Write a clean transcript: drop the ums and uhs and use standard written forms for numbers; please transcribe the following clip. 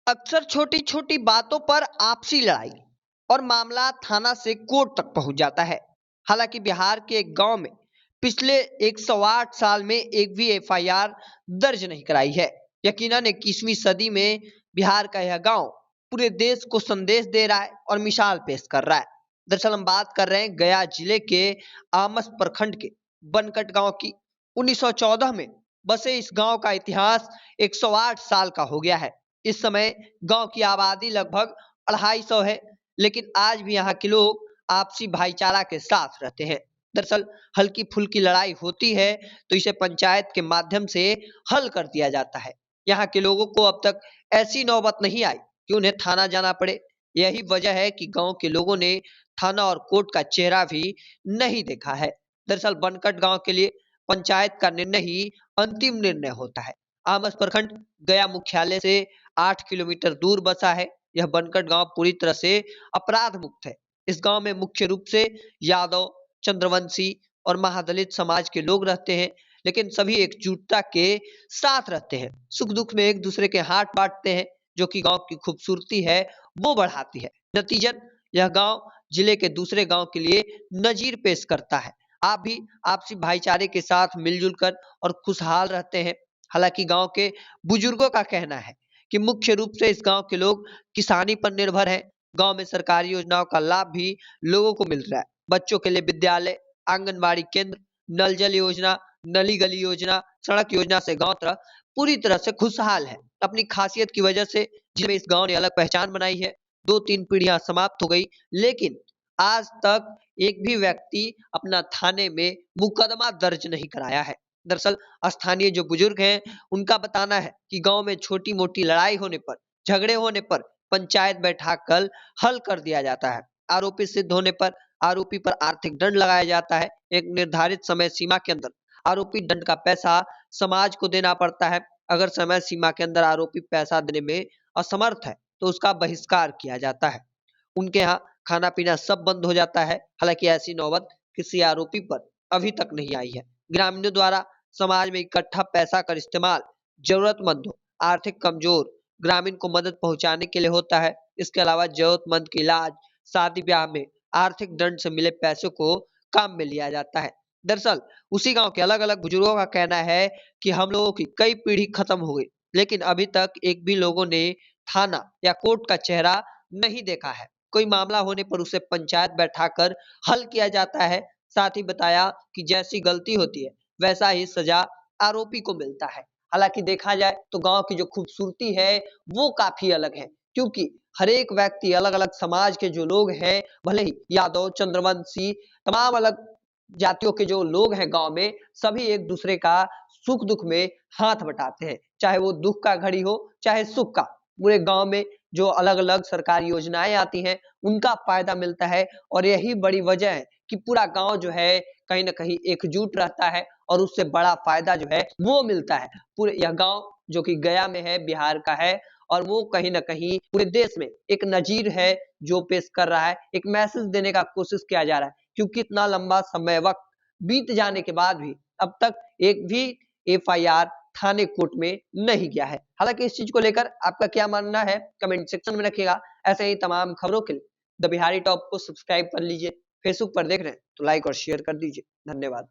अक्सर छोटी छोटी बातों पर आपसी लड़ाई और मामला थाना से कोर्ट तक पहुंच जाता है। हालांकि बिहार के एक गांव में पिछले 108 साल में एक भी एफआईआर दर्ज नहीं कराई है। यकीनन 21वीं सदी में बिहार का यह गांव पूरे देश को संदेश दे रहा है और मिसाल पेश कर रहा है। दरअसल हम बात कर रहे हैं गया जिले के आमस प्रखंड के बनकट गांव की। 1914 में बसे इस गांव का इतिहास 108 साल का हो गया है। इस समय गांव की आबादी लगभग 250 है, लेकिन आज भी यहाँ के लोग आपसी भाईचारा के साथ रहते हैं। दरअसल हल्की फुल्की लड़ाई होती है तो इसे पंचायत के माध्यम से हल कर दिया जाता है। यहाँ के लोगों को अब तक ऐसी नौबत नहीं आई कि उन्हें थाना जाना पड़े। यही वजह है कि गांव के लोगों ने थाना और कोर्ट का चेहरा भी नहीं देखा है। दरअसल बनकट गांव के लिए पंचायत का निर्णय ही अंतिम निर्णय होता है। आमस प्रखंड गया मुख्यालय से 8 किलोमीटर दूर बसा है। यह बनकट गांव पूरी तरह से अपराध मुक्त है। इस गांव में मुख्य रूप से यादव, चंद्रवंशी और महादलित समाज के लोग रहते हैं, लेकिन सभी एकजुटता के साथ रहते हैं। सुख दुख में एक दूसरे के हाथ बांटते हैं, जो कि गांव की खूबसूरती है वो बढ़ाती है। नतीजन यह गांव जिले के दूसरे गांव के लिए नजीर पेश करता है। आप भी आपसी भाईचारे के साथ मिलजुल कर और खुशहाल रहते हैं। हालांकि गांव के बुजुर्गों का कहना है कि मुख्य रूप से इस गांव के लोग किसानी पर निर्भर हैं। गांव में सरकारी योजनाओं का लाभ भी लोगों को मिल रहा है। बच्चों के लिए विद्यालय, आंगनबाड़ी केंद्र, नल जल योजना, नली गली योजना, सड़क योजना से गांव तरह पूरी तरह से खुशहाल है। अपनी खासियत की वजह से जिसमें इस गांव ने अलग पहचान बनाई है। 2-3 पीढ़ियां समाप्त हो गई, लेकिन आज तक एक भी व्यक्ति अपना थाने में मुकदमा दर्ज नहीं कराया है। दरअसल स्थानीय जो बुजुर्ग हैं, उनका बताना है कि गांव में छोटी मोटी लड़ाई होने पर, झगड़े होने पर पंचायत बैठाकर हल कर दिया जाता है। आरोपी सिद्ध होने पर आरोपी पर आर्थिक दंड लगाया जाता है। एक निर्धारित समय सीमा के अंदर आरोपी दंड का पैसा समाज को देना पड़ता है। अगर समय सीमा के अंदर आरोपी पैसा देने में असमर्थ है तो उसका बहिष्कार किया जाता है। उनके यहाँ खाना पीना सब बंद हो जाता है। हालांकि ऐसी नौबत किसी आरोपी पर अभी तक नहीं आई है। ग्रामीणों द्वारा समाज में इकट्ठा पैसा का इस्तेमाल जरूरतमंदों, आर्थिक कमजोर ग्रामीण को मदद पहुंचाने के लिए होता है। इसके अलावा जरूरतमंद के इलाज, शादी ब्याह में आर्थिक दंड से मिले पैसों को काम में लिया जाता है। दरअसल उसी गांव के अलग अलग बुजुर्गों का कहना है कि हम लोगों की कई पीढ़ी खत्म हो गई, लेकिन अभी तक एक भी लोगों ने थाना या कोर्ट का चेहरा नहीं देखा है। कोई मामला होने पर उसे पंचायत बैठाकर हल किया जाता है। साथ ही बताया कि जैसी गलती होती है वैसा ही सजा आरोपी को मिलता है। हालांकि देखा जाए तो गांव की जो खूबसूरती है वो काफी अलग है, क्योंकि हर एक व्यक्ति अलग अलग समाज के जो लोग हैं, भले ही यादव, चंद्रवंशी, तमाम अलग जातियों के जो लोग हैं गांव में, सभी एक दूसरे का सुख दुख में हाथ बटाते हैं। चाहे वो दुख का घड़ी हो चाहे सुख का। पूरे गांव में जो अलग अलग सरकारी योजनाएं आती हैं उनका फायदा मिलता है, और यही बड़ी वजह है कि पूरा गांव जो है कहीं ना कहीं एकजुट रहता है और उससे बड़ा फायदा जो है वो मिलता है। पूरे यह गांव जो कि गया में है, बिहार का है, और वो कहीं ना कहीं पूरे देश में एक नजीर है जो पेश कर रहा है। एक मैसेज देने का कोशिश किया जा रहा है, क्योंकि इतना लंबा समय वक्त बीत जाने के बाद भी अब तक एक भी एफआईआर थाने कोर्ट में नहीं गया है। हालांकि इस चीज को लेकर आपका क्या मानना है कमेंट सेक्शन में रखिएगा। ऐसे ही तमाम खबरों के लिए द बिहारी टॉप को सब्सक्राइब कर लीजिए। फेसबुक पर देख रहे हैं तो लाइक और शेयर कर दीजिए। धन्यवाद।